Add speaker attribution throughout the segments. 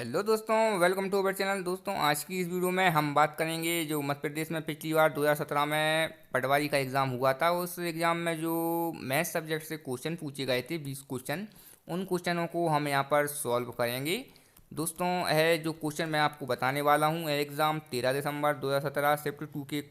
Speaker 1: Hello दोस्तों, welcome to our channel. दोस्तों, आज की इस वीडियो में हम बात करेंगे जो मध्य प्रदेश में पिछली बार 2017 में पटवारी का एग्ज़ाम हुआ था। उस एग्ज़ाम में जो मैथ सब्जेक्ट से क्वेश्चन पूछे गए थे 20 क्वेश्चन, उन क्वेश्चनों को हम यहाँ पर सॉल्व करेंगे। दोस्तों, है जो क्वेश्चन मैं आपको बताने वाला हूँ, एग्ज़ाम 13 दिसंबर 2017 शिफ्ट 2 के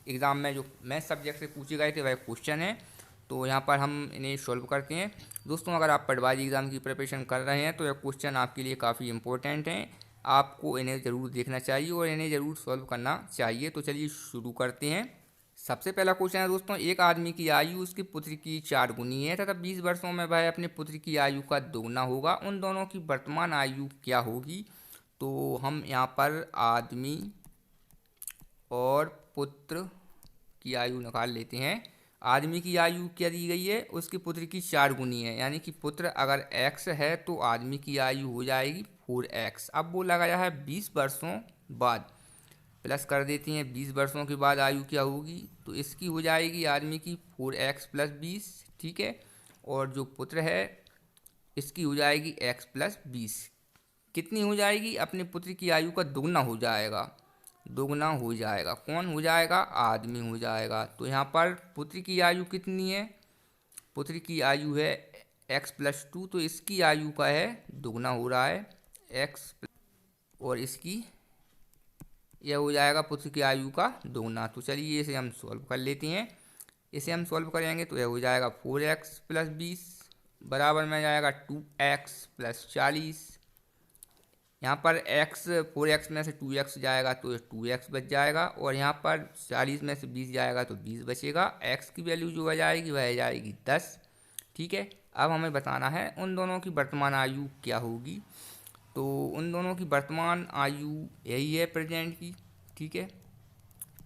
Speaker 1: एग्ज़ाम में जो मैथ सब्जेक्ट से पूछे गए थे वह क्वेश्चन है। तो यहाँ पर हम इन्हें सॉल्व करते हैं। दोस्तों, अगर आप पटवारी एग्ज़ाम की प्रिपरेशन कर रहे हैं तो यह क्वेश्चन आपके लिए काफ़ी इंपॉर्टेंट हैं। आपको इन्हें ज़रूर देखना चाहिए और इन्हें ज़रूर सॉल्व करना चाहिए। तो चलिए शुरू करते हैं। सबसे पहला क्वेश्चन है दोस्तों, एक आदमी की आयु उसके पुत्र की 4 गुनी है तथा 20 वर्षों में वह अपने पुत्र की आयु का दोगुना होगा। उन दोनों की वर्तमान आयु क्या होगी? तो हम यहाँ पर आदमी और पुत्र की आयु निकाल लेते हैं। आदमी की आयु क्या दी गई है? उसके पुत्र की 4 गुनी है, यानी कि पुत्र अगर x है तो आदमी की आयु हो जाएगी 4x। अब वो लगाया है 20 वर्षों बाद, प्लस कर देती हैं 20 वर्षों के बाद आयु क्या होगी, तो इसकी हो जाएगी आदमी की 4x प्लस 20। ठीक है, और जो पुत्र है इसकी हो जाएगी x प्लस 20। कितनी हो जाएगी? अपने पुत्र की आयु का दोगुना हो जाएगा। दोगुना हो जाएगा, कौन हो जाएगा? आदमी हो जाएगा। तो यहाँ पर पुत्र की आयु कितनी है? पुत्र की आयु है x प्लस 2, तो इसकी आयु का है दोगुना हो रहा है x, और इसकी यह हो जाएगा पुत्र की आयु का दोगुना। तो चलिए इसे हम सॉल्व कर लेते हैं। इसे हम सॉल्व करेंगे तो यह हो जाएगा 4x प्लस 20 बराबर में जाएगा 2x प्लस 40। यहाँ पर x 4x में से 2x जाएगा तो 2x बच जाएगा, और यहाँ पर 40 में से 20 जाएगा तो 20 बचेगा। x की वैल्यू जो आ जाएगी वह आ जाएगी 10। ठीक है, अब हमें बताना है उन दोनों की वर्तमान आयु क्या होगी। तो उन दोनों की वर्तमान आयु यही है प्रेजेंट की। ठीक है,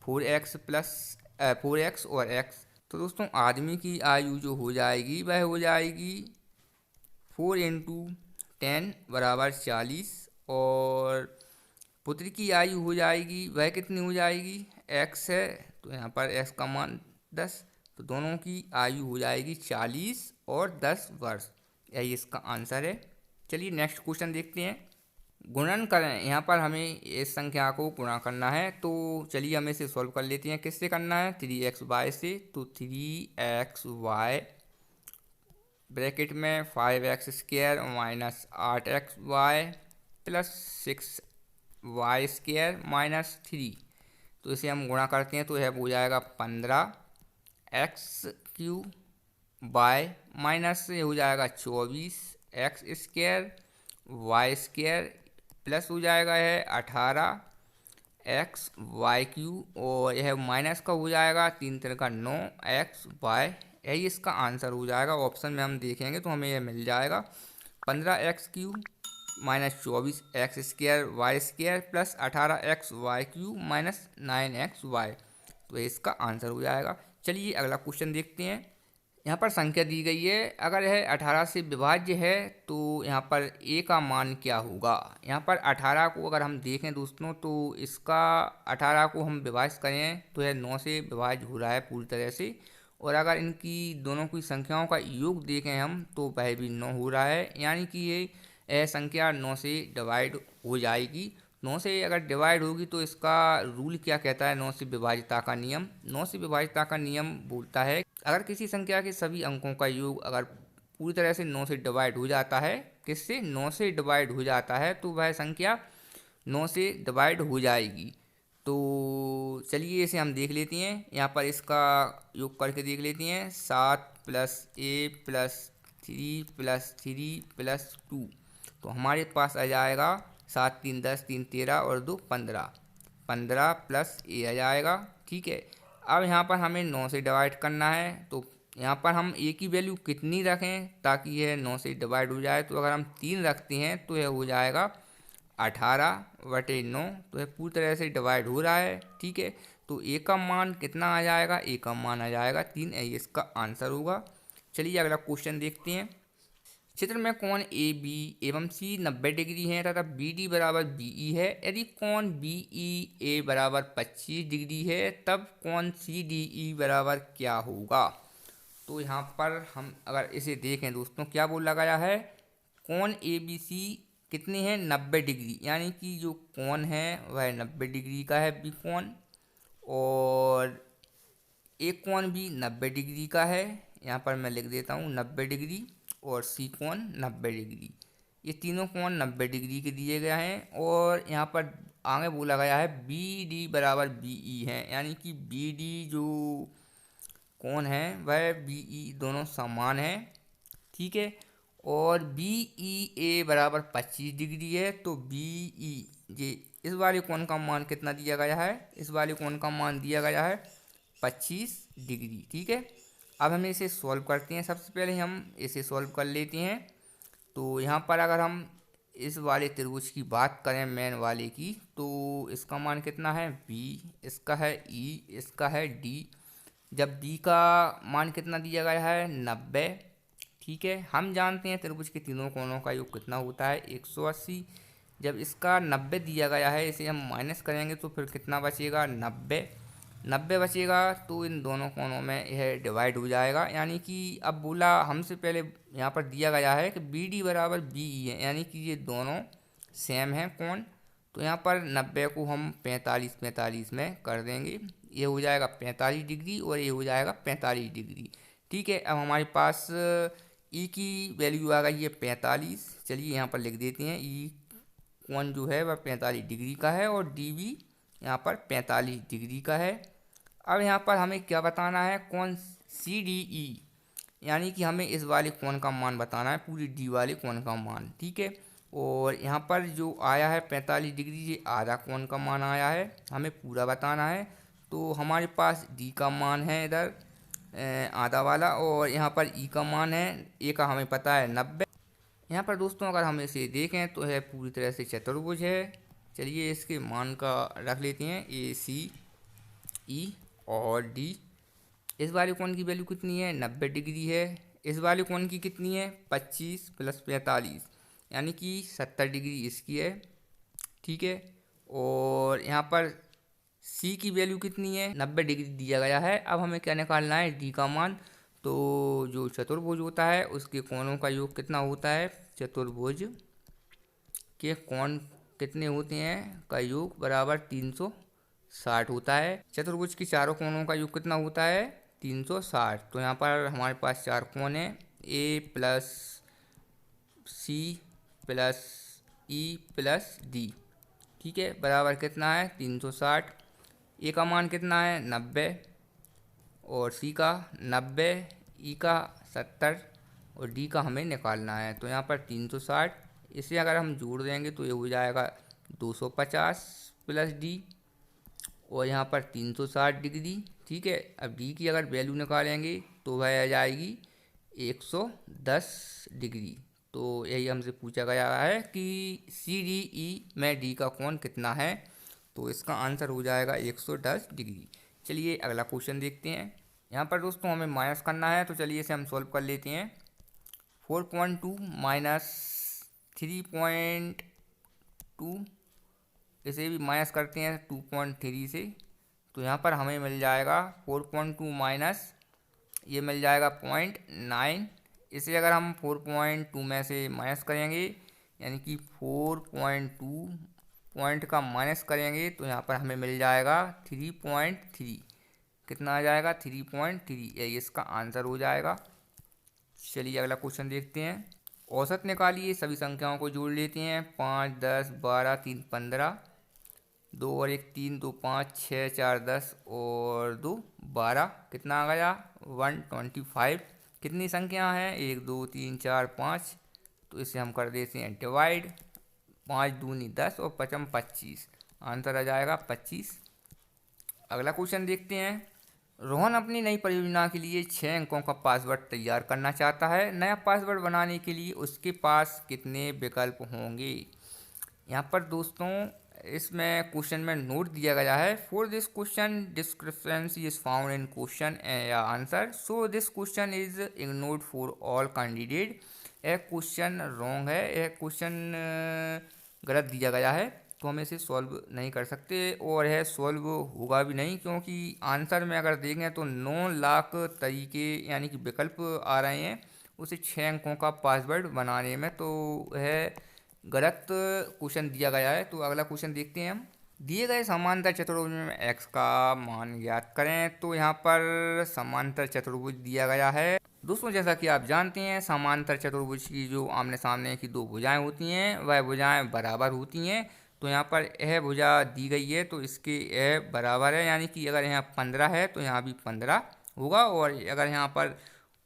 Speaker 1: 4x प्लस 4x और x। तो दोस्तों, आदमी की आयु जो हो जाएगी वह हो जाएगी 4 इंटू 10 बराबर 40, और पुत्र की आयु हो जाएगी वह कितनी हो जाएगी? x है तो यहाँ पर x का मान 10, तो दोनों की आयु हो जाएगी 40 और 10 वर्ष। यही इसका आंसर है। चलिए नेक्स्ट क्वेश्चन देखते हैं। गुणन करें, यहाँ पर हमें इस संख्या को गुणा करना है। तो चलिए हम इसे सॉल्व कर लेते हैं। किससे करना है? 3xy से। तो 3xy ब्रैकेट में 5x square minus 8xy plus 6y² minus 3। तो इसे हम गुणा करते हैं तो यह हो जाएगा 15x³ बाय माइनस ये हो जाएगा 24x² y² प्लस हो जाएगा है 18xy³ और यह माइनस का हो जाएगा 3 3 का 9xy। यही इसका आंसर हो जाएगा। ऑप्शन में हम देखेंगे तो हमें यह मिल जाएगा 15x³ minus 24x² y² plus 18xy³ minus 9xy। तो इसका आंसर हो जाएगा। चलिए अगला क्वेश्चन देखते हैं। यहाँ पर संख्या दी गई है, अगर यह 18 से विभाज्य है तो यहाँ पर a का मान क्या होगा। यहाँ पर 18 को अगर हम देखें दोस्तों तो इसका 18 को हम विभाजित करें तो यह 9 से विभाज्य हो रहा है पूरी तरह से, और अगर इनकी दोनों की संख्याओं का योग देखें हम तो वह भी 9 हो रहा है, यानी कि यह संख्या 9 से डिवाइड हो जाएगी। 9 से अगर डिवाइड होगी तो इसका रूल क्या कहता है? 9 से विभाज्यता का नियम। 9 से विभाज्यता का नियम बोलता है अगर किसी संख्या के सभी अंकों का योग अगर पूरी तरह से 9 से डिवाइड हो जाता है, किससे? 9 से डिवाइड हो जाता है, तो वह संख्या 9 से डिवाइड हो जाएगी। तो चलिए इसे हम देख लेते हैं। यहाँ पर इसका योग करके देख लेते हैं। 7 plus a plus 3 plus 3 plus 2, तो हमारे पास आ जाएगा 7 3 10 3 13 और 2 15, 15 प्लस a आ जाएगा। ठीक है, अब यहाँ पर हमें 9 से डिवाइड करना है, तो यहाँ पर हम a की वैल्यू कितनी रखें ताकि यह 9 से डिवाइड हो जाए। तो अगर हम 3 रखते हैं तो यह हो जाएगा 18/9, तो यह पूरी तरह से डिवाइड हो रहा है। ठीक है, तो a का मान कितना आ जाएगा? a का मान आ जाएगा 3। यही इसका आंसर होगा। चलिए अगला क्वेश्चन देखते हैं। चित्र में कोण ए बी एवं सी 90 डिग्री है तथा बी डी बराबर बीई है। यदि कोण बी ई ए बराबर 25 डिग्री है तब कोण सी डी ई बराबर क्या होगा। तो यहाँ पर हम अगर इसे देखें दोस्तों, क्या बोला गया है? कोण ए बी सी कितनी है 90 डिग्री, यानी कि जो कोण है वह 90 डिग्री का है बी कोण, और एक कोण भी 90 डिग्री का है। यहाँ पर मैं लिख देता हूँ 90 डिग्री, और सी कोण 90 डिग्री। ये तीनों कोण 90 डिग्री के दिए गए हैं। और यहाँ पर आगे बोला गया है बी डी बराबर बी ई है, यानी कि बी डी जो कोण है वह बी ई दोनों समान है, ठीक है। और बी ई ए बराबर 25 डिग्री है, तो बी ई ये इस वाले कोण का मान कितना दिया गया है, इस वाले कोण का मान दिया गया है 25 डिग्री, ठीक है। अब हम इसे सॉल्व करते हैं। सबसे पहले हम इसे सॉल्व कर लेते हैं। तो यहाँ पर अगर हम इस वाले त्रिभुज की बात करें, मेन वाले की, तो इसका मान कितना है बी, इसका है ई, इसका है डी। जब बी का मान कितना दिया गया है 90, ठीक है। हम जानते हैं त्रिभुज के तीनों कोणों का योग कितना होता है 180। जब इसका 90 दिया गया है, इसे हम माइनस करेंगे तो फिर कितना बचेगा 90 बचेगा। तो इन दोनों कोणों में यह डिवाइड हो जाएगा, यानी कि अब बोला हमसे पहले यहाँ पर दिया गया है कि बी डी बराबर बी ई है, यानी कि ये दोनों सेम हैं कोण। तो यहाँ पर 90 को हम 45 में कर देंगे, ये हो जाएगा 45 डिग्री और ये हो जाएगा 45 डिग्री, ठीक है। अब हमारे पास ई की वैल्यू आ गई है 45। चलिए यहाँ पर लिख देते हैं ई कोण जो है वह 45 डिग्री का है, और डी भी यहाँ पर 45 डिग्री का है। अब यहाँ पर हमें क्या बताना है, कोण सी डी ई, यानी कि हमें इस वाले कोण का मान बताना है, पूरी डी वाले कोण का मान, ठीक है। और यहाँ पर जो आया है 45 डिग्री, ये आधा कोण का मान आया है, हमें पूरा बताना है। तो हमारे पास डी का मान है इधर आधा वाला, और यहाँ पर ई का मान है, ए का हमें पता है 90। यहाँ पर दोस्तों अगर हम इसे देखें तो यह पूरी तरह से चतुर्भुज है। चलिए इसके मान का रख लेते हैं ए सी ई और डी। इस वाले कोण की वैल्यू कितनी है 90 डिग्री है। इस वाले कोण की कितनी है 25 + 45, यानी कि 70 डिग्री इसकी है, ठीक है। और यहाँ पर सी की वैल्यू कितनी है 90 डिग्री दिया गया है। अब हमें क्या निकालना है डी का मान। तो जो चतुर्भुज होता है उसके कोणों का योग कितना होता है, चतुर्भुज के कोण कितने होते हैं का योग बराबर 360 होता है। चतुर्भुज के चारों कोणों का योग कितना होता है 360। तो यहाँ पर हमारे पास चार कोण हैं, A plus C plus E plus D, ठीक है, बराबर कितना है 360। ए का मान कितना है 90, और सी का 90, ई का 70, और डी का हमें निकालना है। तो यहाँ पर 360, इसे अगर हम जोड़ देंगे तो ये हो जाएगा 250 प्लस डी, और यहाँ पर 360 डिग्री, ठीक है। अब डी की अगर वैल्यू निकालेंगे तो वह आ जाएगी 110 डिग्री। तो यही हमसे पूछा गया है कि सी डी ई में डी का कोण कितना है, तो इसका आंसर हो जाएगा 110 डिग्री। चलिए अगला क्वेश्चन देखते हैं। यहाँ पर दोस्तों हमें माइनस करना है, तो चलिए इसे हम सॉल्व कर लेते हैं। 4.2 माइनस 3.2, इसे भी माइनस करते हैं 2.3 से। तो यहाँ पर हमें मिल जाएगा 4.2 माइनस, ये मिल जाएगा 0.9। इसे अगर हम 4.2 में से माइनस करेंगे, यानी कि 4.2 पॉइंट का माइनस करेंगे, तो यहाँ पर हमें मिल जाएगा 3.3। कितना आ जाएगा 3.3, यही इसका आंसर हो जाएगा। चलिए अगला क्वेश्चन देखते हैं। औसत निकालिए, सभी संख्याओं को जोड़ लेते हैं। 5, 10, 12, 3, 15, 2 और 1 3, 2 5, 6 4 10 और 2 12, कितना आ गया 125। कितनी संख्या है 1 2 3 4 5, तो इसे हम कर देते हैं डिवाइड। 5 दूनी 10 और 5 25, आंसर आ जाएगा 25। अगला क्वेश्चन देखते हैं। रोहन अपनी नई परियोजना के लिए 6 अंकों का पासवर्ड तैयार करना चाहता है। नया पासवर्ड बनाने के लिए उसके पास कितने विकल्प होंगे। यहाँ पर दोस्तों इसमें क्वेश्चन में नोट दिया गया है, for this question discrepancy is found in question या answer, so this question is ignored for all candidate. यह क्वेश्चन रॉन्ग है, यह क्वेश्चन गलत दिया गया है, तो हम इसे सॉल्व नहीं कर सकते और यह सॉल्व होगा भी नहीं, क्योंकि आंसर में अगर देखें तो 9 लाख तरीके यानी कि विकल्प आ रहे हैं उसे 6 अंकों का पासवर्ड बनाने में, तो यह गलत क्वेश्चन दिया गया है। तो अगला क्वेश्चन देखते हैं हम। दिए गए समांतर चतुर्भुज में x का मान ज्ञात करें। तो यहाँ पर समांतर चतुर्भुज दिया गया है। दोस्तों जैसा कि आप जानते हैं, समांतर चतुर्भुज की जो आमने सामने की दो भुजाएं होती हैं वह भुजाएं बराबर होती हैं। तो यहाँ पर यह भुजा दी गई है तो इसके यह बराबर है, यानी कि अगर यहाँ 15 है तो यहाँ भी 15 होगा, और अगर यहाँ पर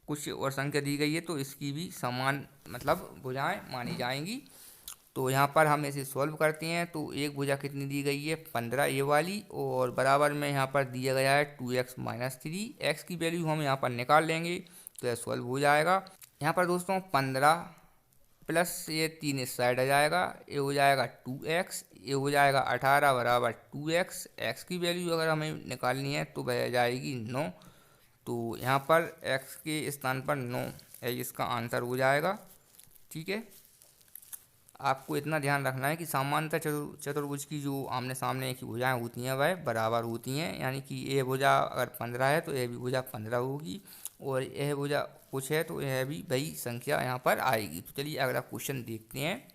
Speaker 1: कुछ और संख्या दी गई है तो इसकी भी समान मतलब भुजाएं मानी जाएंगी। तो यहाँ पर हम इसे सॉल्व करते हैं। तो एक भुजा कितनी दी गई है 15, ये वाली, और बराबर में यहाँ पर दिया गया है 2x-3। x की वैल्यू हम यहाँ पर निकाल लेंगे तो यह सॉल्व हो जाएगा। यहाँ पर दोस्तों 15 प्लस ये 3 इस साइड आ जाएगा, ये हो जाएगा 2x, ये हो जाएगा 18 बराबर 2x। x की वैल्यू अगर हमें निकालनी है तो वह आ जाएगी 9। तो यहाँ पर x के स्थान पर 9 है, इसका आंसर हो जाएगा। ठीक है, आपको इतना ध्यान रखना है कि समांतर चतुर्भुज की जो आमने सामने की भुजाएं होती हैं वह बराबर होती हैं, यानी कि ये भुजा अगर 15 है तो यह भी भुजा 15 होगी, और यह भुजा कुछ है तो यह भी वही संख्या यहाँ पर आएगी। तो चलिए अगला क्वेश्चन देखते हैं।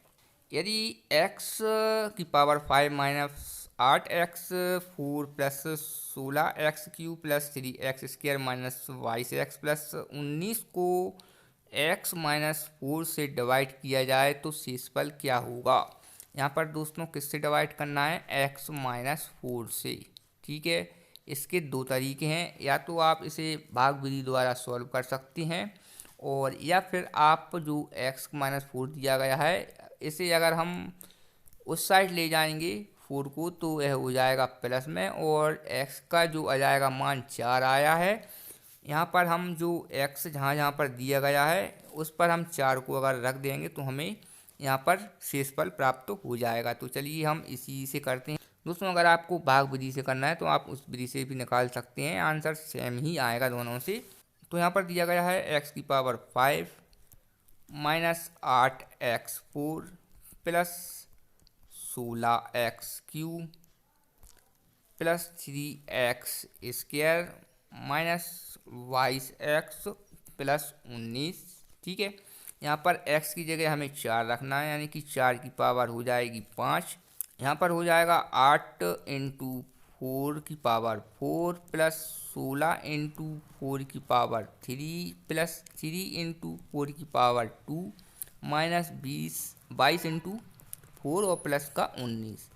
Speaker 1: यदि x की power 5 minus 8x 4 plus 16x³ plus 3x² minus 22x plus 19 को x माइनस 4 से डिवाइड किया जाए तो शेषफल क्या होगा। यहाँ पर दोस्तों किससे डिवाइड करना है, x माइनस 4 से। ठीक है, इसके दो तरीके हैं, या तो आप इसे भाग विधि द्वारा सॉल्व कर सकते हैं, और या फिर आप जो x माइनस 4 दिया गया है इसे अगर हम उस साइड ले जाएंगे 4 को तो यह हो जाएगा प्लस में, और x का जो आ जाएगा मान 4 आया है। यहाँ पर हम जो x जहाँ जहाँ पर दिया गया है उस पर हम 4 को अगर रख देंगे तो हमें यहाँ पर शेषफल प्राप्त हो जाएगा। तो चलिए हम इसी से करते हैं। दोस्तों अगर आपको भाग विधि से करना है तो आप उस विधि से भी निकाल सकते हैं, आंसर सेम ही आएगा दोनों से। तो यहाँ पर दिया गया है x की power 5 minus 8x4 plus 16x³ plus 3x² minus 22x plus 19। ठीक है, यहाँ पर x की जगह हमें 4 रखना है, यानी कि 4 की पावर हो जाएगी 5। यहाँ पर हो जाएगा 8 इंटू 4 की पावर 4 प्लस 16 इंटू 4 की पावर 3 प्लस 3 इंटू 4 की पावर 2 माइनस 22 इंटू 4 और प्लस का 19।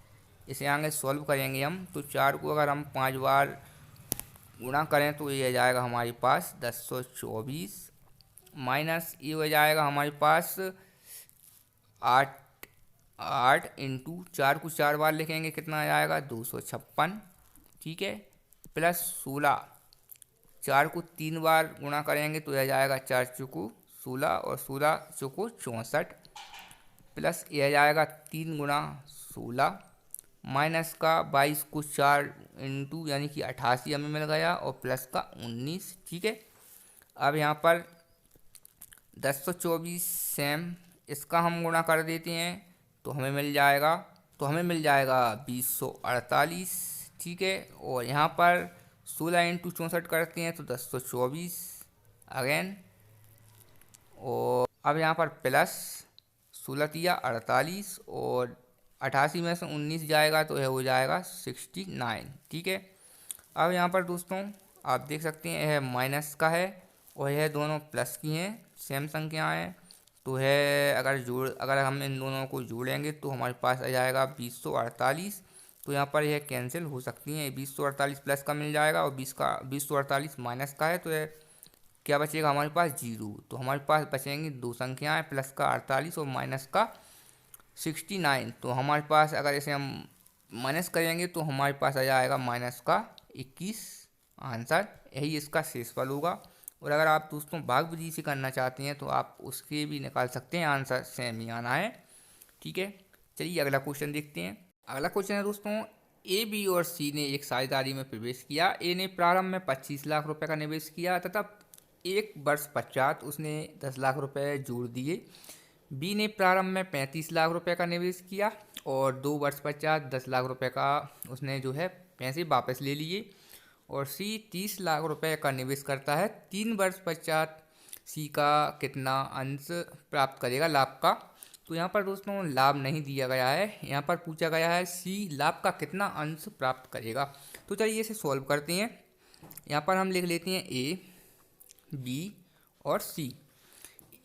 Speaker 1: इसे आगे सॉल्व करेंगे हम। तो 4 को अगर हम 5 बार गुणा करें तो ये आ जाएगा हमारे पास 1024, माइनस ये हो जाएगा हमारे पास 8 इंटू 4 को 4 बार लिखेंगे कितना आ जाएगा 256। ठीक है, प्लस 16, 4 को 3 बार गुणा करेंगे तो यह जाएगा 4 चौको 16 और 16 चौको 64, प्लस यह जाएगा 3 गुणा 16 माइनस का 22 को 4 इंटू यानी कि 88 हमें मिल गया, और प्लस का 19। ठीक है, अब यहाँ पर 1024 सेम इसका हम गुणा कर देते हैं तो हमें मिल जाएगा 2048। ठीक है, और यहाँ पर 16 इंटू 64 करते हैं तो 1024 अगेन, और अब यहाँ पर प्लस 16 48 और 88 में से 19 जाएगा तो यह हो जाएगा 69। ठीक है, अब यहाँ पर दोस्तों आप देख सकते हैं यह माइनस का है और यह दोनों प्लस की हैं, सेम संख्याएँ हैं। तो है अगर हम इन दोनों को जोड़ेंगे तो हमारे पास आ जाएगा 2048। तो यहाँ पर यह कैंसिल हो सकती हैं, 2048 प्लस का मिल जाएगा और 2048 माइनस का है, तो यह क्या बचेगा हमारे पास 0। तो हमारे पास बचेंगी दो संख्याएँ, प्लस का 48 और माइनस का 69। तो हमारे पास अगर इसे हम माइनस करेंगे तो हमारे पास आ जाएगा माइनस का 21 आंसर, यही इसका शेषफल होगा। और अगर आप दोस्तों भाग विधि से करना चाहते हैं तो आप उसके भी निकाल सकते हैं, आंसर सेम ही आना है। ठीक है, चलिए अगला क्वेश्चन देखते हैं। अगला क्वेश्चन है दोस्तों, ए बी और सी ने एक साझेदारी में प्रवेश किया। ए ने प्रारंभ में 25 लाख रुपए का निवेश किया तथा 1 वर्ष पश्चात उसने 10 लाख रुपए जोड़ दिए। बी ने प्रारंभ में 35 लाख रुपए का निवेश किया और 2 वर्ष पश्चात 10 लाख रुपए का उसने जो है पैसे वापस ले लिए। और सी 30 लाख रुपए का निवेश करता है। 3 वर्ष पश्चात सी का कितना अंश प्राप्त करेगा लाभ का। तो यहाँ पर दोस्तों लाभ नहीं दिया गया है, यहाँ पर पूछा गया है सी लाभ का कितना अंश प्राप्त करेगा। तो चलिए इसे सॉल्व करते हैं। यहाँ पर हम लिख लेते हैं ए, बी और सी।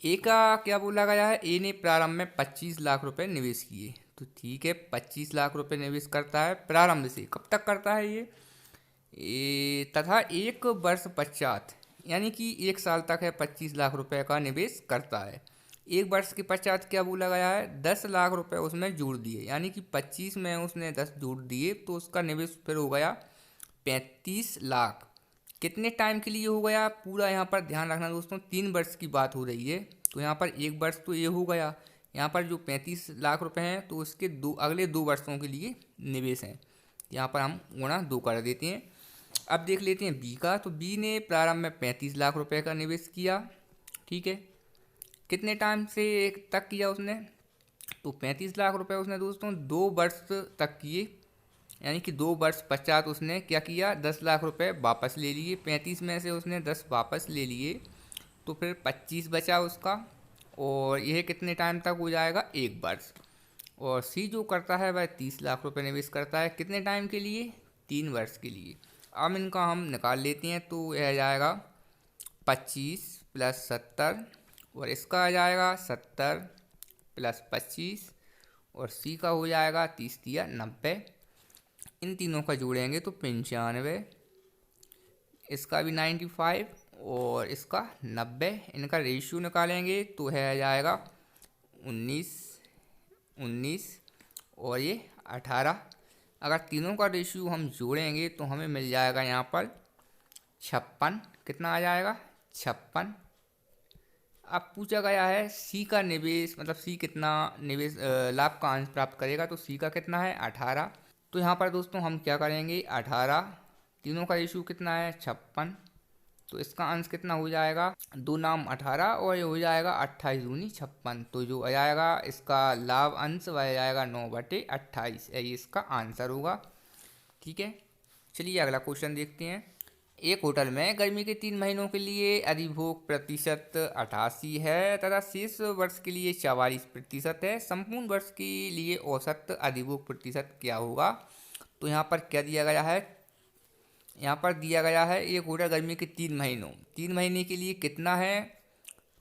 Speaker 1: ए का क्या बोला गया है, ए ने प्रारंभ में 25 लाख रुपए निवेश किए। तो ठीक है, 25 लाख रुपए निवेश करता है प्रारंभ से। कब तक करता है ये तथा एक वर्ष पश्चात, यानी कि एक साल तक है 25 लाख रुपए का निवेश करता है। एक वर्ष के पश्चात क्या बोला गया है, 10 लाख रुपए उसमें जोड़ दिए, यानी कि 25 में उसने 10 जोड़ दिए तो उसका निवेश फिर हो गया 35 लाख। कितने टाइम के लिए हो गया पूरा, यहाँ पर ध्यान रखना दोस्तों 3 वर्ष की बात हो रही है। तो यहाँ पर एक वर्ष तो ये हो गया, यहाँ पर जो 35 लाख रुपए हैं तो उसके अगले 2 वर्षों के लिए निवेश हैं। यहाँ पर हम गुणा 2 कर देते हैं। अब देख लेते हैं बी का। तो बी ने प्रारंभ में 35 लाख रुपए का निवेश किया। ठीक है, कितने टाइम से तक किया उसने, तो 35 लाख रुपए उसने दोस्तों 2 वर्ष तक किए, यानी कि 2 वर्ष पश्चात उसने क्या किया, 10 लाख रुपए वापस ले लिए। 35 में से उसने 10 वापस ले लिए तो फिर 25 बचा उसका, और यह कितने टाइम तक हो जाएगा, 1 वर्ष। और सी जो करता है वह 30 लाख रुपए निवेश करता है, कितने टाइम के लिए, 3 वर्ष के लिए। अब इनका हम निकाल लेते हैं। तो यह जाएगा 25 प्लस 70, और इसका आ जाएगा 70 प्लस 25, और सी का हो जाएगा 30 या 90। इन तीनों का जोड़ेंगे तो 95, इसका भी 95 और इसका 90। इनका रेशियो निकालेंगे तो है आ जाएगा 19 19 और ये 18। अगर तीनों का रेशियो हम जोड़ेंगे तो हमें मिल जाएगा यहाँ पर 56। कितना आ जाएगा, 56। अब पूछा गया है सी का निवेश, मतलब सी कितना निवेश लाभ का अंश प्राप्त करेगा। तो सी का कितना है, 18। तो यहाँ पर दोस्तों हम क्या करेंगे, 18, तीनों का रेशियो कितना है, 56। तो इसका अंश कितना हो जाएगा, 2 नाम 18 और ये हो जाएगा 28 दूनी 56। तो जो आ जाएगा इसका लाभ अंश वह आ जाएगा 9/28, यही इसका आंसर होगा। ठीक है, चलिए अगला क्वेश्चन देखते हैं। एक होटल में गर्मी के 3 महीनों के लिए अधिभोग प्रतिशत 88 है तथा शेष वर्ष के लिए 44% है। संपूर्ण वर्ष के लिए औसत अधिभोग प्रतिशत क्या होगा। तो यहाँ पर क्या दिया गया है, यहाँ पर दिया गया है एक होटल गर्मी के 3 महीने के लिए कितना है,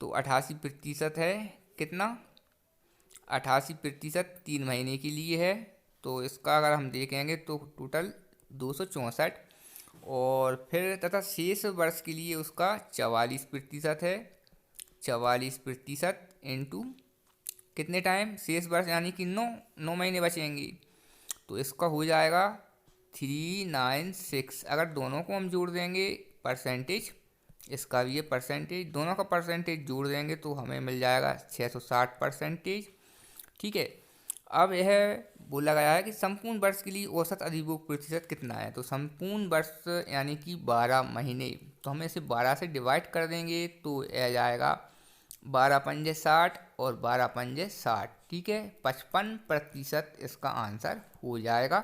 Speaker 1: तो 88% है। कितना, 88% 3 महीने के लिए है। तो इसका अगर हम देखेंगे तो टोटल 264, और फिर तथा शेष वर्ष के लिए उसका 44% है। 44% इंटू कितने टाइम, शेष वर्ष यानी कि 9 महीने बचेंगे, तो इसका हो जाएगा 396। अगर दोनों को हम जोड़ देंगे परसेंटेज, इसका भी ये परसेंटेज, दोनों का परसेंटेज जोड़ देंगे तो हमें मिल जाएगा 660%। ठीक है, अब यह बोला गया है कि संपूर्ण वर्ष के लिए औसत अधिभोग प्रतिशत कितना है। तो संपूर्ण वर्ष यानी कि 12 महीने, तो हम इसे 12 से डिवाइड कर देंगे तो यह जाएगा 12 पंजे 60 और 12 पंजे 60। ठीक है, 55% इसका आंसर हो जाएगा,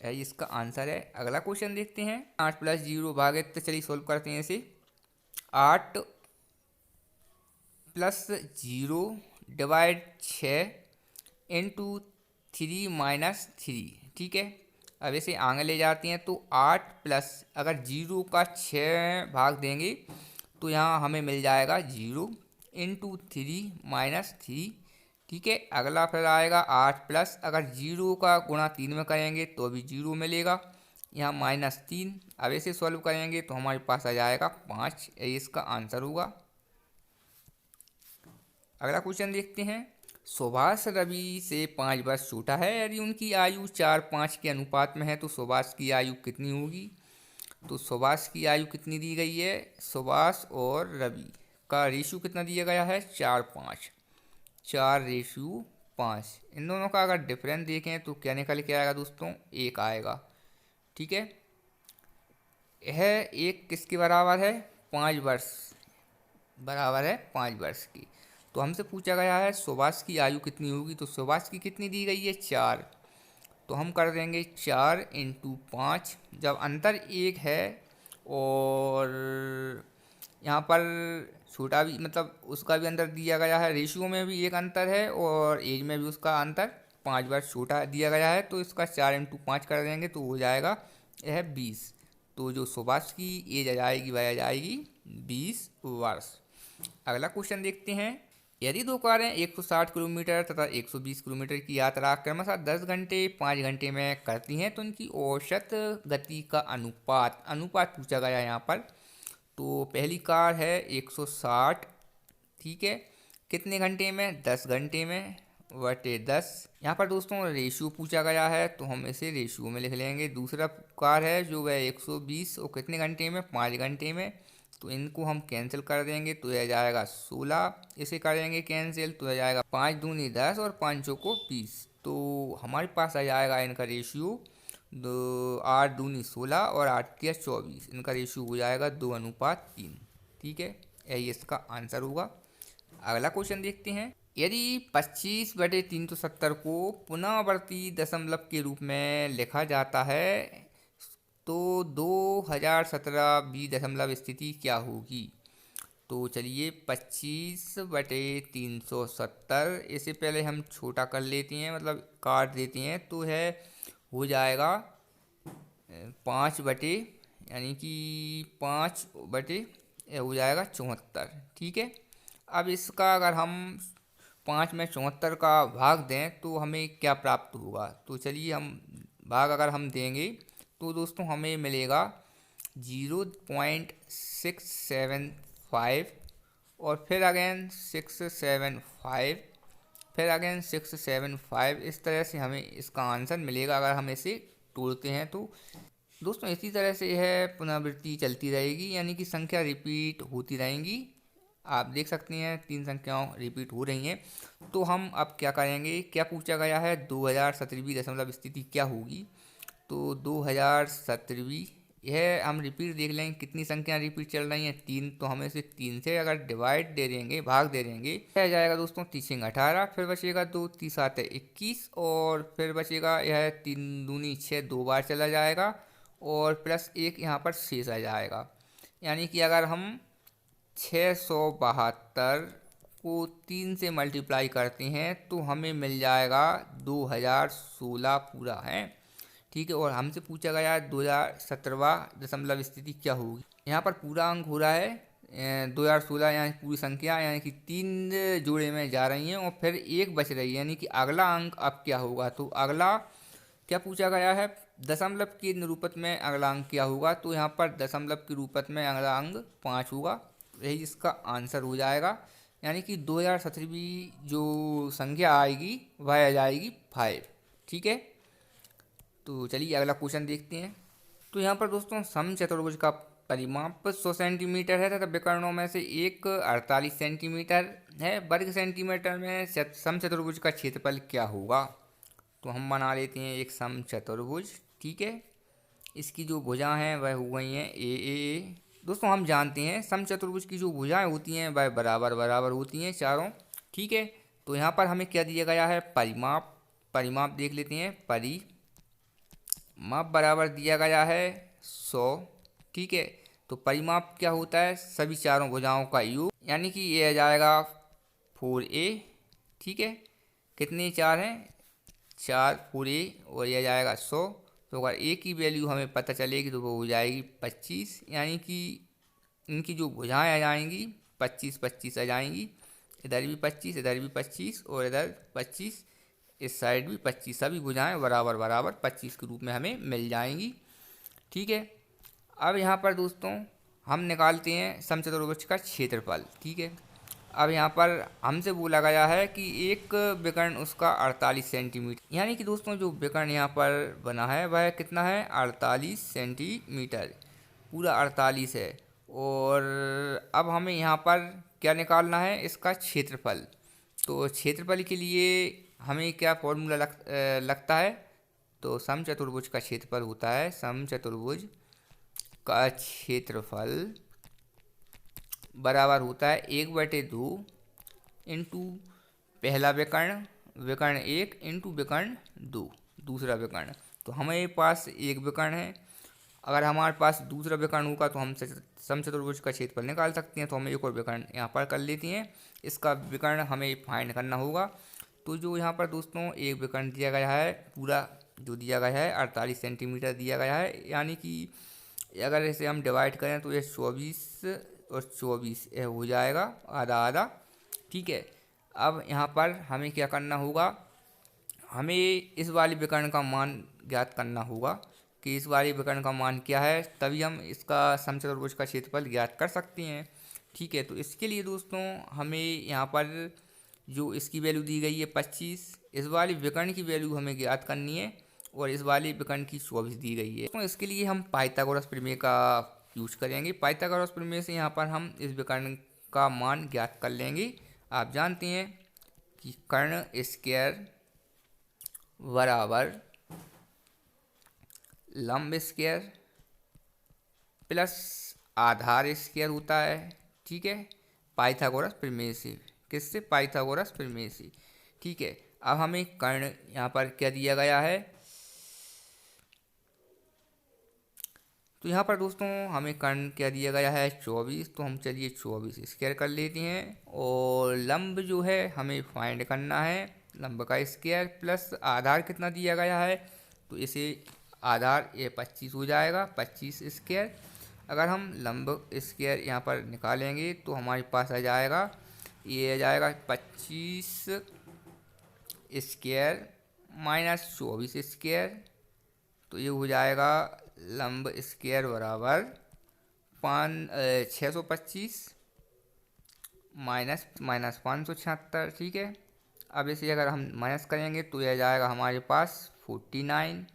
Speaker 1: यही इसका आंसर है। अगला क्वेश्चन देखते हैं। 8 प्लस 0 भागित, तो चलिए सोल्व करते हैं इसे। 8 प्लस 0 डिवाइड 6 इंटू 3 माइनस 3। ठीक है, अब इसे आगे ले जाते हैं। तो 8 प्लस, अगर 0 का 6 भाग देंगे तो यहाँ हमें मिल जाएगा 0 इंटू 3 माइनस 3। ठीक है, अगला फिर आएगा 8 प्लस, अगर 0 का गुणा 3 में करेंगे तो भी 0 मिलेगा, यहाँ -3। अब इसे सॉल्व करेंगे तो हमारे पास आ जाएगा 5, यही इसका आंसर होगा। अगला क्वेश्चन देखते हैं। सुभाष रवि से 5 वर्ष छोटा है, यदि उनकी आयु 4:5 के अनुपात में है तो सुभाष की आयु कितनी होगी। तो सुभाष की आयु कितनी दी गई है, सुभाष और रवि का रेशियो कितना दिया गया है, 4:5, 4:5। इन दोनों का अगर डिफरेंस देखें तो क्या निकल के आएगा दोस्तों, 1 आएगा। ठीक है, यह 1 किसके बराबर है, 5 वर्ष बराबर है 5 वर्ष की। तो हमसे पूछा गया है सुभाष की आयु कितनी होगी। तो सुभाष की कितनी दी गई है, 4। तो हम कर देंगे 4 इंटू 5। जब अंतर 1 है और यहाँ पर छोटा भी मतलब उसका भी अंतर दिया गया है, रेशियो में भी एक अंतर है और एज में भी उसका अंतर 5 वर्ष छोटा दिया गया है। तो इसका 4 × 5 कर देंगे तो हो जाएगा यह 20। तो जो सुभाष की एज आ जाएगी वह आ जाएगी 20 वर्ष। अगला क्वेश्चन देखते हैं। यदि दो कारें 160 किलोमीटर तथा 120 किलोमीटर की यात्रा क्रमशः 10 घंटे 5 घंटे में करती हैं तो उनकी औसत गति का अनुपात अनुपात पूछा गया है यहाँ पर। तो पहली कार है 160, ठीक है, कितने घंटे में, 10 घंटे में, बटे 10। यहाँ पर दोस्तों रेशियो पूछा गया है तो हम इसे रेशियो में लिख लेंगे। दूसरा कार है जो वह 120 और कितने घंटे में, 5 घंटे में। तो इनको हम कैंसिल कर देंगे तो यह जाएगा 16। इसे करेंगे कैंसिल तो यह जाएगा 5 दूनी 10 और 5 चौको 20। तो हमारे पास आ जाएगा इनका रेशियो 8 दूनी 16 और 8 तिया 24। इनका रेशियो हो जाएगा 2:3। ठीक है, यही इसका आंसर होगा। अगला क्वेश्चन देखते हैं। यदि 25/370 को पुनरावर्ती दशमलव के रूप में लिखा जाता है तो 2017 बी दशमलव स्थिति क्या होगी। तो चलिए 25/370 इसे पहले हम छोटा कर लेते हैं, मतलब काट देते हैं तो है हो जाएगा 5 बटे यानी कि 5 बटे हो जाएगा 74। ठीक है, अब इसका अगर हम 5 में 74 का भाग दें तो हमें क्या प्राप्त होगा। तो चलिए हम भाग अगर हम देंगे तो दोस्तों हमें मिलेगा 0.675 और फिर अगेन 675, फिर अगेन 675। इस तरह से हमें इसका आंसर मिलेगा अगर हम इसे तोड़ते हैं तो। दोस्तों इसी तरह से यह पुनरावृत्ति चलती रहेगी, यानी कि संख्या रिपीट होती रहेंगी। आप देख सकते हैं 3 संख्याओं रिपीट हो रही हैं। तो हम अब क्या करेंगे, क्या पूछा गया है 2017वीं दशमलव स्थिति क्या होगी। तो 2017वीं यह हम रिपीट देख लेंगे कितनी संख्या रिपीट चल रही हैं, 3। तो हम इसे 3 से अगर डिवाइड दे देंगे, भाग दे देंगे, यह जाएगा दोस्तों 3 × 18, फिर बचेगा 2 3 7 21 और फिर बचेगा यह 3 दूनी 6 2 बार चला जाएगा और प्लस 1 यहाँ पर शेष आ जाएगा। यानी कि अगर हम 672 को 3 से मल्टीप्लाई करते हैं तो हमें मिल जाएगा 2016 पूरा है। ठीक है, और हमसे पूछा गया 2017वां दशमलव स्थिति क्या होगी। यहाँ पर पूरा अंक हो रहा है 2016, यानी पूरी संख्या यानी कि 3 जोड़े में जा रही हैं और फिर 1 बच रही है, यानी कि अगला अंक अब क्या होगा। तो अगला क्या पूछा गया है, दशमलव के निरूपत में अगला अंक क्या होगा। तो यहाँ पर दशमलव के रूपत में अगला अंक 5 होगा, यही इसका आंसर हो जाएगा। यानी कि 2017वीं जो संख्या आएगी वह आ जाएगी 5। ठीक है, तो चलिए अगला क्वेश्चन देखते हैं। तो यहाँ पर दोस्तों समचतुर्भुज का परिमाप 100 सेंटीमीटर है तथा विकर्णों में से एक 48 सेंटीमीटर है। वर्ग सेंटीमीटर में समचतुर्भुज का क्षेत्रफल क्या होगा। तो हम बना लेते हैं एक समचतुर्भुज। ठीक है, इसकी जो भुजा हैं वह हो गई हैं ए। दोस्तों हम जानते हैं समचतुर्भुज की जो भुजाएं होती हैं वह बराबर बराबर होती हैं चारों। ठीक है, तो यहाँ पर हमें क्या दिया गया है, परिमाप। परिमाप देख लेते हैं, परिमाप बराबर दिया गया है 100। ठीक है, तो परिमाप क्या होता है, सभी चारों भुजाओं का योग, यानी कि ये आ जाएगा 4a। ठीक है, कितने 4 हैं, 4 4a और यह जाएगा 100। तो अगर a की वैल्यू हमें पता चलेगी तो वो हो जाएगी 25, यानी कि इनकी जो भुजाएं आ जाएंगी 25 25 आ जाएंगी। इधर भी 25, इधर भी 25 और इधर 25, इस साइड भी 25। सभी भुजाएं बराबर बराबर 25 के रूप में हमें मिल जाएंगी। ठीक है, अब यहाँ पर दोस्तों हम निकालते हैं समचतुर्भुज का क्षेत्रफल। ठीक है, अब यहाँ पर हमसे बोला गया है कि एक विकर्ण उसका 48 सेंटीमीटर, यानी कि दोस्तों जो विकर्ण यहाँ पर बना है वह कितना है, 48 सेंटीमीटर, पूरा 48 है। और अब हमें यहाँ पर क्या निकालना है, इसका क्षेत्रफल। तो क्षेत्रफल के लिए हमें क्या फॉर्मूला लगता है। तो समचतुर्भुज का क्षेत्रफल होता है, समचतुर्भुज का क्षेत्रफल बराबर होता है 1/2 इंटू पहला विकर्ण, विकर्ण 1 इंटू विकर्ण 2, दूसरा विकर्ण। तो हमारे पास एक विकर्ण है अगर हमारे पास दूसरा विकर्ण होगा तो हम समचतुर्भुज का क्षेत्रफल निकाल सकते हैं। तो हम एक और विकर्ण यहाँ पर कर लेते हैं, इसका विकर्ण हमें फाइंड करना होगा। तो जो यहाँ पर दोस्तों एक विकर्ण दिया गया है, पूरा जो दिया गया है 48 सेंटीमीटर दिया गया है, यानी कि अगर इसे हम डिवाइड करें तो ये 24 और 24 ये हो जाएगा आधा आधा। ठीक है, अब यहाँ पर हमें क्या करना होगा, हमें इस वाले विकर्ण का मान ज्ञात करना होगा कि इस वाले विकर्ण का मान क्या है, तभी हम इसका समचतुर्भुज का क्षेत्रफल ज्ञात कर सकते हैं। ठीक है, तो इसके लिए दोस्तों हमें यहाँ पर जो इसकी वैल्यू दी गई है 25, इस वाले विकर्ण की वैल्यू हमें ज्ञात करनी है और इस वाले विकर्ण की 24 दी गई है। तो इसके लिए हम पाइथागोरस प्रमेय का यूज करेंगे। पाइथागोरस प्रमेय से यहाँ पर हम इस विकर्ण का मान ज्ञात कर लेंगे। आप जानते हैं कि कर्ण स्क्वायर बराबर लंब स्क्वायर प्लस आधार स्क्वायर होता है। ठीक है, पाइथागोरस प्रमेय से, किससे? पाइथागोरस प्रमेय से। ठीक है, अब हमें कर्ण यहाँ पर क्या दिया गया है, तो यहाँ पर दोस्तों हमें कर्ण क्या दिया गया है 24, तो हम चलिए 24 स्क्वायर कर लेते हैं। और लंब जो है हमें फाइंड करना है, लंब का स्क्वायर प्लस आधार कितना दिया गया है, तो इसे आधार ये 25 हो जाएगा, 25 स्क्वायर। अगर हम लंब स्क्वायर यहाँ पर निकालेंगे तो हमारे पास आ जाएगा, ये आ जाएगा 25 स्क्वायर माइनस 24 स्क्वायर, तो ये हो जाएगा लंब स्क्वायर बराबर 625 माइनस 576। ठीक है, अब इसे अगर हम माइनस करेंगे तो यह जाएगा हमारे पास 49।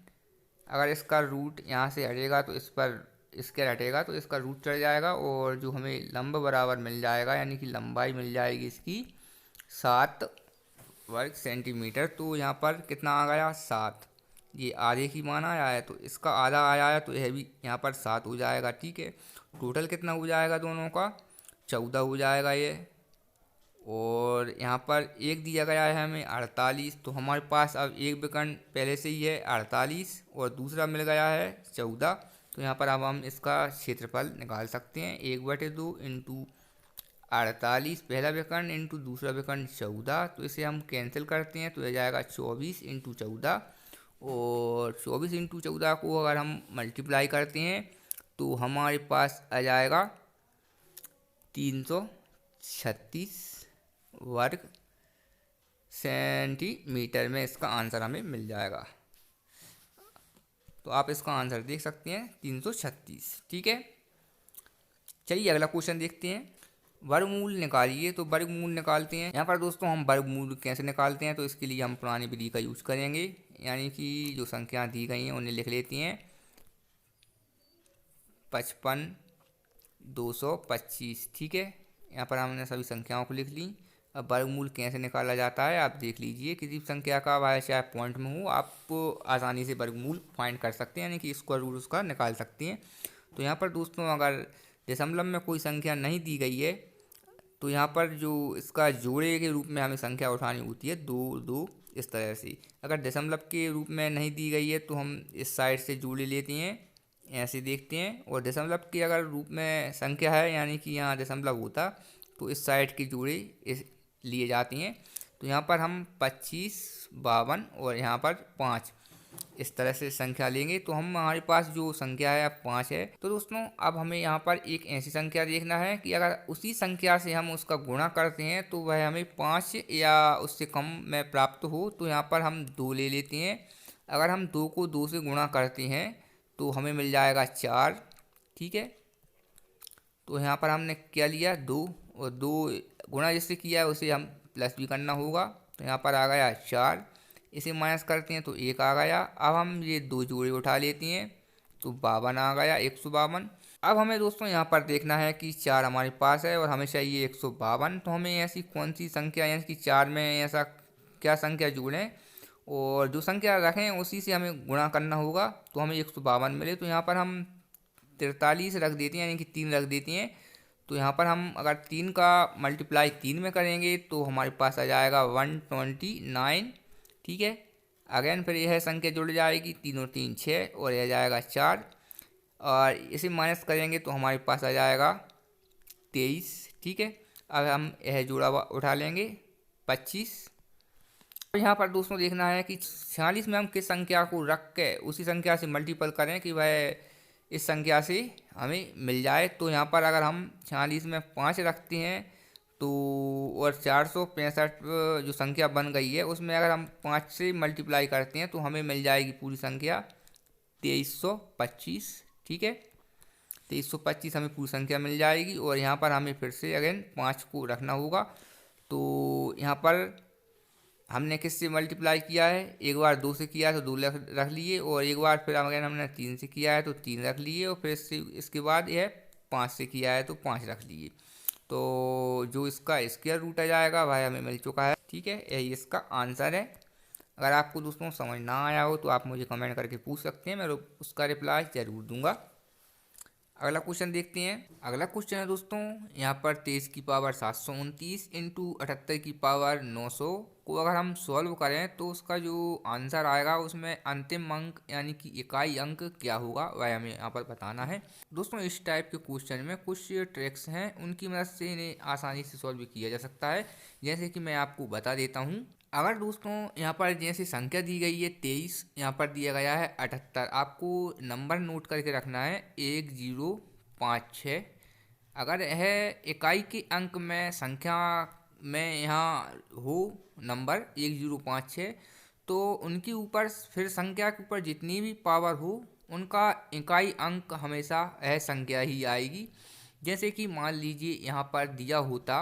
Speaker 1: अगर इसका रूट यहाँ से हटेगा तो इस पर स्क्वायर हटेगा तो इसका रूट चढ़ जाएगा और जो हमें लंब बराबर मिल जाएगा, यानी कि लंबाई मिल जाएगी इसकी 7 वर्ग सेंटीमीटर। तो यहाँ पर कितना आ गया 7, ये आधे की मान आया है तो इसका आधा आया है, तो यह भी यहाँ पर 7 हो जाएगा। ठीक है, टोटल कितना हो जाएगा दोनों का 14 हो जाएगा ये। और यहाँ पर एक दिया गया है हमें 48, तो हमारे पास अब एक विकर्ण पहले से ही है 48 और दूसरा मिल गया है 14। तो यहाँ पर अब हम इसका क्षेत्रफल निकाल सकते हैं, 1/2 इंटू 48 पहला विकर्ण इंटू दूसरा विकर्ण 14। तो इसे हम कैंसिल करते हैं तो यह जाएगा 24 इंटू 14, और 24 इंटू 14 को अगर हम मल्टीप्लाई करते हैं तो हमारे पास आ जाएगा 336 वर्ग सेंटीमीटर में इसका आंसर हमें मिल जाएगा। तो आप इसका आंसर देख सकते हैं 336। ठीक है, चलिए अगला क्वेश्चन देखते हैं। वर्गमूल निकालिए, तो वर्गमूल निकालते हैं। यहाँ पर दोस्तों हम वर्गमूल कैसे निकालते हैं, तो इसके लिए हम पुरानी विधि का यूज करेंगे, यानी कि जो संख्या दी गई हैं उन्हें लिख लेते हैं 55 225। ठीक है, यहाँ पर हमने सभी संख्याओं को लिख ली। अब वर्गमूल कैसे निकाला जाता है आप देख लीजिए, किसी संख्या का वह चाहे पॉइंट में हो आप आसानी से वर्गमूल फाइंड कर सकते हैं, यानी कि स्क्वायर रूट उसका निकाल सकते हैं। तो यहाँ पर दोस्तों अगर दशमलव में कोई संख्या नहीं दी गई है तो यहाँ पर जो इसका जोड़े के रूप में हमें संख्या उठानी होती है 2 2 इस तरह से। अगर दशमलव के रूप में नहीं दी गई है तो हम इस साइड से जोड़े लेते हैं, ऐसे देखते हैं। और दशमलव के अगर रूप में संख्या है, यानी कि यहाँ दशमलव होता, तो इस साइड के जोड़े इस लिए जाती हैं। तो यहाँ पर हम 25 52 और यहाँ पर 5 इस तरह से संख्या लेंगे, तो हम हमारे पास जो संख्या है अब 5 है। तो दोस्तों अब हमें यहाँ पर एक ऐसी संख्या देखना है कि अगर उसी संख्या से हम उसका गुणा करते हैं तो वह हमें 5 या उससे कम में प्राप्त हो। तो यहाँ पर हम 2 ले लेते हैं। अगर हम 2 को 2 से गुणा करते हैं तो हमें मिल जाएगा 4। ठीक है, तो यहाँ पर हमने क्या लिया 2, और 2 गुणा जिससे किया है उसे हम प्लस भी करना होगा। तो यहाँ पर आ गया 4, इसे माइनस करते हैं तो 1 आ गया। अब हम ये 2 जोड़े उठा लेते हैं तो 52 आ गया, 152। अब हमें दोस्तों यहाँ पर देखना है कि 4 हमारे पास है और हमें चाहिए 152। तो हमें ऐसी कौन सी संख्या, यानी कि 4 में ऐसा क्या संख्या जोड़ें और जो संख्या रखें उसी से हमें गुणा करना होगा, तो हमें 152 मिले। तो यहाँ पर हम 43 रख देते हैं, यानी कि 3 रख देते हैं। तो यहाँ पर हम अगर 3 का मल्टीप्लाई 3 में करेंगे तो हमारे पास आ जाएगा 129। ठीक है, अगेन फिर यह संख्या जुड़ जाएगी, 3 और 3 6 और यह जाएगा 4। और इसे माइनस करेंगे तो हमारे पास आ जाएगा 23। ठीक है, अब हम यह जोड़ा हुआ उठा लेंगे 25। तो यहाँ पर दोस्तों देखना है कि 46 में हम किस संख्या को रख के उसी संख्या से मल्टीपल करें कि वह इस संख्या से हमें मिल जाए। तो यहाँ पर अगर हम 46 में 5 रखते हैं तो और 465 जो संख्या बन गई है उसमें अगर हम 5 से मल्टीप्लाई करते हैं तो हमें मिल जाएगी पूरी संख्या 2325। ठीक है, 2325 हमें पूरी संख्या मिल जाएगी। और यहाँ पर हमें फिर से अगेन 5 को रखना होगा। तो यहाँ पर हमने किससे मल्टीप्लाई किया है, एक बार 2 से किया है तो 2 रख लिए, और एक बार फिर अगेन हमने 3 से किया है तो 3 रख लिए, और फिर इसके बाद यह 5 से किया है तो 5 रख लिए। तो जो इसका स्क्वायर रूट आ जाएगा वह हमें मिल चुका है। ठीक है, यही इसका आंसर है। अगर आपको दोस्तों समझ ना आया हो तो आप मुझे कमेंट करके पूछ सकते हैं, मैं उसका रिप्लाई ज़रूर दूंगा। अगला क्वेश्चन देखते हैं। अगला क्वेश्चन है दोस्तों यहाँ पर 23 की पावर 729 इंटू 78 की पावर 900 को अगर हम सॉल्व करें तो उसका जो आंसर आएगा उसमें अंतिम अंक यानी कि इकाई अंक क्या होगा वह हमें यहाँ पर बताना है। दोस्तों इस टाइप के क्वेश्चन में कुछ ट्रिक्स हैं, उनकी मदद से इन्हें आसानी से सॉल्व किया जा सकता है, जैसे कि मैं आपको बता देता हूँ। अगर दोस्तों यहाँ पर जैसे संख्या दी गई है 23, यहाँ पर दिया गया है 78, आपको नंबर नोट करके रखना है 1056। अगर यह इकाई के अंक में संख्या में यहाँ हो नंबर 1056 तो उनके ऊपर फिर संख्या के ऊपर जितनी भी पावर हो उनका इकाई अंक हमेशा यह संख्या ही आएगी। जैसे कि मान लीजिए यहाँ पर दिया होता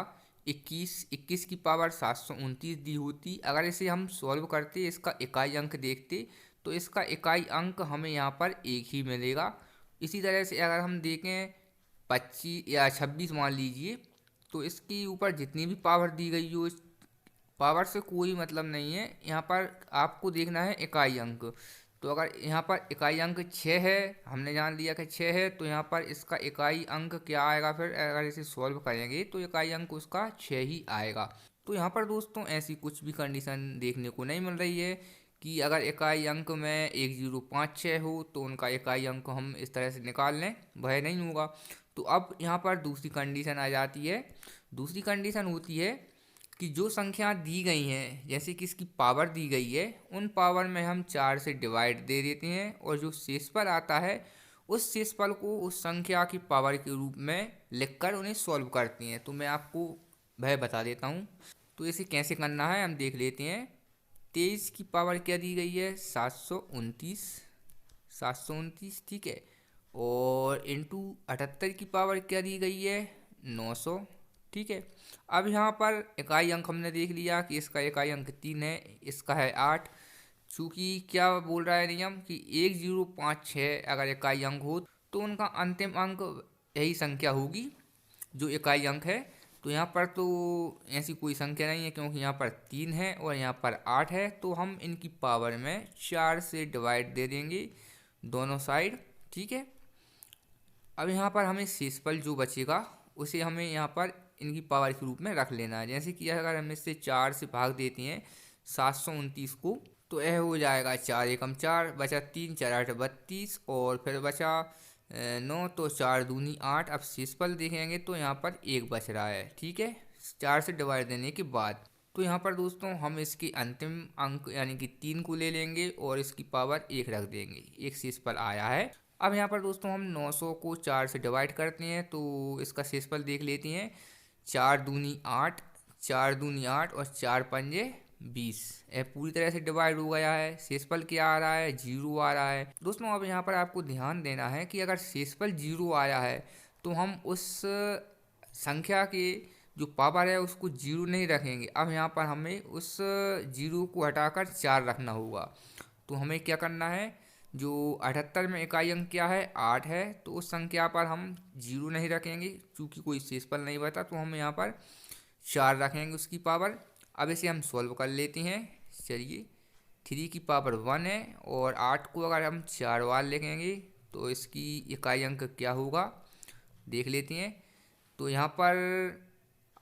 Speaker 1: 21 की पावर 729 दी होती, अगर इसे हम सॉल्व करते इसका इकाई अंक देखते तो इसका इकाई अंक हमें यहाँ पर 1 ही मिलेगा। इसी तरह से अगर हम देखें 25 या 26 मान लीजिए, तो इसके ऊपर जितनी भी पावर दी गई हो पावर से कोई मतलब नहीं है, यहाँ पर आपको देखना है इकाई अंक। तो अगर यहाँ पर इकाई अंक 6 है, हमने जान लिया कि 6 है, तो यहाँ पर इसका इकाई अंक क्या आएगा, फिर अगर इसे सॉल्व करेंगे तो इकाई अंक उसका 6 ही आएगा। तो यहाँ पर दोस्तों ऐसी कुछ भी कंडीशन देखने को नहीं मिल रही है कि अगर इकाई अंक में 1056 हो तो उनका इकाई अंक हम इस तरह से निकाल लें, वह नहीं होगा। तो अब यहाँ पर दूसरी कंडीशन आ जाती है। दूसरी कंडीशन होती है कि जो संख्या दी गई हैं जैसे कि इसकी पावर दी गई है उन पावर में हम 4 से डिवाइड दे देते हैं, और जो शेषफल आता है उस शेषफल को उस संख्या की पावर के रूप में लिखकर उन्हें सॉल्व करते हैं। तो मैं आपको वह बता देता हूँ। तो इसे कैसे करना है हम देख लेते हैं। 23 की पावर क्या दी गई है 729। ठीक है, और इंटू 78 की पावर क्या दी गई है 900। ठीक है, अब यहाँ पर इकाई अंक हमने देख लिया कि इसका इकाई अंक 3 है, इसका है 8। चूँकि क्या बोल रहा है नियम कि 1056 अगर इकाई अंक हो तो उनका अंतिम अंक यही संख्या होगी जो इकाई अंक है। तो यहाँ पर तो ऐसी कोई संख्या नहीं है क्योंकि यहाँ पर 3 है और यहाँ पर 8 है, तो हम इनकी पावर में 4 से डिवाइड दे देंगे दोनों साइड। ठीक है, अब यहाँ पर हमें शेषफल जो बचेगा उसे हमें यहाँ पर इनकी पावर के रूप में रख लेना है। जैसे कि अगर हम इससे 4 से भाग देते हैं 729 को तो यह हो जाएगा 4 एकम 4, बचा 3 4 8 32, और फिर बचा 9, तो 4 दूनी 8। अब शेषफल देखेंगे तो यहाँ पर 1 बच रहा है। ठीक है, 4 से डिवाइड देने के बाद। तो यहाँ पर दोस्तों हम इसकी अंतिम अंक यानी कि 3 को ले लेंगे और इसकी पावर 1 रख देंगे, एक शेषफल आया है। अब यहाँ पर दोस्तों हम 900 को 4 से डिवाइड करते हैं तो इसका शेषफल देख लेते हैं। 4 दूनी 8, 4 दूनी 8 और 4 पंजे 20। यह पूरी तरह से डिवाइड हो गया है। शेषफल क्या आ रहा है 0 आ रहा है। दोस्तों अब यहाँ पर आपको ध्यान देना है कि अगर शेषफल 0 आया है तो हम उस संख्या के जो पावर है उसको 0 नहीं रखेंगे। अब यहाँ पर हमें उस 0 को हटाकर 4 रखना होगा। तो हमें क्या करना है, जो 78 में इकाई अंक क्या है 8 है, तो उस संख्या पर हम 0 नहीं रखेंगे क्योंकि कोई शेषफल नहीं बता, तो हम यहाँ पर 4 रखेंगे उसकी पावर। अब इसे हम सॉल्व कर लेते हैं। चलिए, 3 की पावर 1 है और 8 को अगर हम 4 बार लिखेंगे तो इसकी इकाई अंक क्या होगा देख लेते हैं। तो यहाँ पर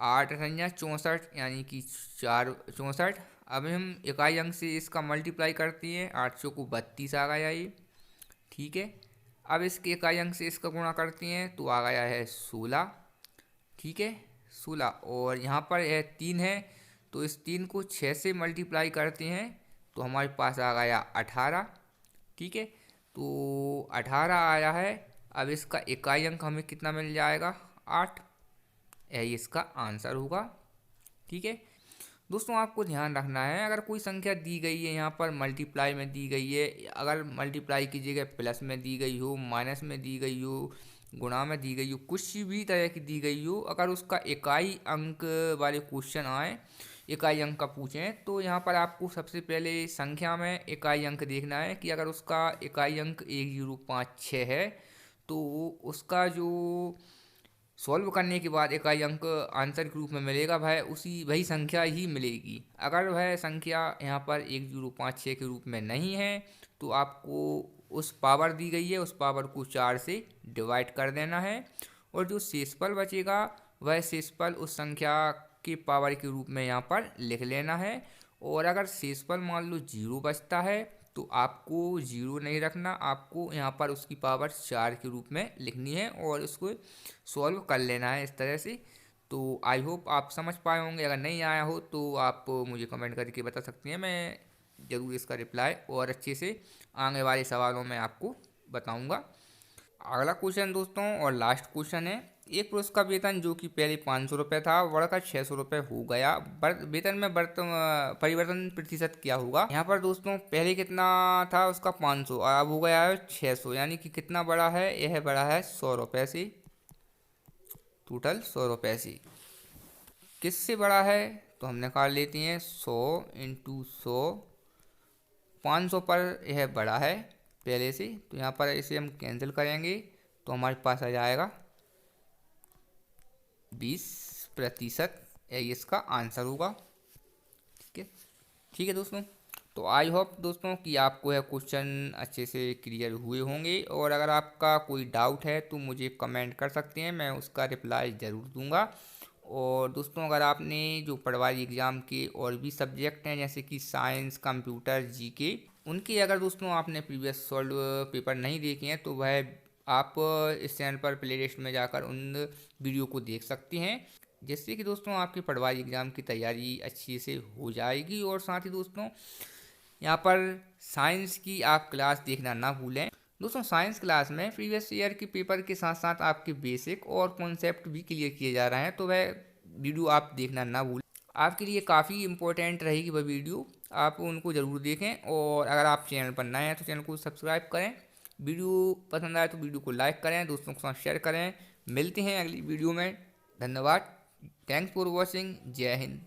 Speaker 1: 8 संख्या 64 यानी कि 4 64। अब हम इकाई अंक से इसका मल्टीप्लाई करते हैं, 800 को 32 आ गया ये। ठीक है, अब इसके इकाई अंक से इसका गुणा करते हैं तो आ गया है 16। ठीक है, 16। और यहाँ पर यह 3 है, तो इस 3 को 6 से मल्टीप्लाई करते हैं तो हमारे पास आ गया 18। ठीक है, तो 18 आया है। अब इसका इकाई अंक हमें कितना मिल जाएगा, 8। यही इसका आंसर होगा। ठीक है दोस्तों, आपको ध्यान रखना है, अगर कोई संख्या दी गई है यहाँ पर मल्टीप्लाई में दी गई है, अगर मल्टीप्लाई की जगह प्लस में दी गई हो, माइनस में दी गई हो, गुणा में दी गई हो, कुछ भी तरह की दी गई हो, अगर उसका इकाई अंक वाले क्वेश्चन आए, इकाई अंक का पूछें, तो यहाँ पर आपको सबसे पहले संख्या में इकाई अंक देखना है कि अगर उसका इकाई अंक 1056 है तो उसका जो सॉल्व करने के बाद इकाई अंक आंसर के रूप में मिलेगा वह वही संख्या ही मिलेगी। अगर वह संख्या यहाँ पर 1056 के रूप में नहीं है तो आपको उस पावर दी गई है उस पावर को 4 से डिवाइड कर देना है, और जो शेषफल बचेगा वह शेषफल उस संख्या के पावर के रूप में यहाँ पर लिख लेना है। और अगर शेषफल मान लो 0 बचता है तो आपको 0 नहीं रखना, आपको यहाँ पर उसकी पावर 4 के रूप में लिखनी है और उसको सॉल्व कर लेना है इस तरह से। तो आई होप आप समझ पाए होंगे, अगर नहीं आया हो तो आप मुझे कमेंट करके बता सकते हैं, मैं ज़रूर इसका रिप्लाई और अच्छे से आने वाले सवालों में आपको बताऊंगा। अगला क्वेश्चन दोस्तों और लास्ट क्वेश्चन है, एक पुरुष का वेतन जो कि पहले 500 रुपये था बढ़कर 600 रुपये हो गया, वेतन में परिवर्तन प्रतिशत क्या होगा। यहाँ पर दोस्तों पहले कितना था उसका 500 और अब हो गया है 600, यानी कि कितना बड़ा है, यह बड़ा है 100 रुपये से, टोटल 100 रुपये से। किससे बड़ा है तो हम निकाल लेते हैं 100 इंटू 100, 500 पर यह बड़ा है पहले से, तो यहाँ पर इसे हम कैंसिल करेंगे तो हमारे पास आ जाएगा 20%, यही इसका आंसर होगा। ठीक है दोस्तों, तो आई होप दोस्तों कि आपको यह क्वेश्चन अच्छे से क्लियर हुए होंगे, और अगर आपका कोई डाउट है तो मुझे कमेंट कर सकते हैं, मैं उसका रिप्लाई ज़रूर दूंगा। और दोस्तों अगर आपने जो पटवारी एग्ज़ाम के और भी सब्जेक्ट हैं जैसे कि साइंस, कंप्यूटर, जीके, उनके अगर दोस्तों आपने प्रीवियस सॉल्व पेपर नहीं देखे हैं तो वह आप इस चैनल पर प्लेलिस्ट में जाकर उन वीडियो को देख सकते हैं, जिससे कि दोस्तों आपकी पटवारी एग्ज़ाम की तैयारी अच्छी से हो जाएगी। और साथ ही दोस्तों यहाँ पर साइंस की आप क्लास देखना ना भूलें। दोस्तों साइंस क्लास में प्रीवियस ईयर के पेपर के साथ साथ आपके बेसिक और कॉन्सेप्ट भी क्लियर किए जा रहे हैं, तो वह वीडियो आप देखना ना भूलें, आपके लिए काफ़ी इंपॉर्टेंट रहेगी वह वीडियो, आप उनको ज़रूर देखें। और अगर आप चैनल पर नए हैं तो चैनल को सब्सक्राइब करें, वीडियो पसंद आए तो वीडियो को लाइक करें, दोस्तों के साथ शेयर करें। मिलते हैं अगली वीडियो में, धन्यवाद, थैंक्स फॉर वॉचिंग, जय हिंद।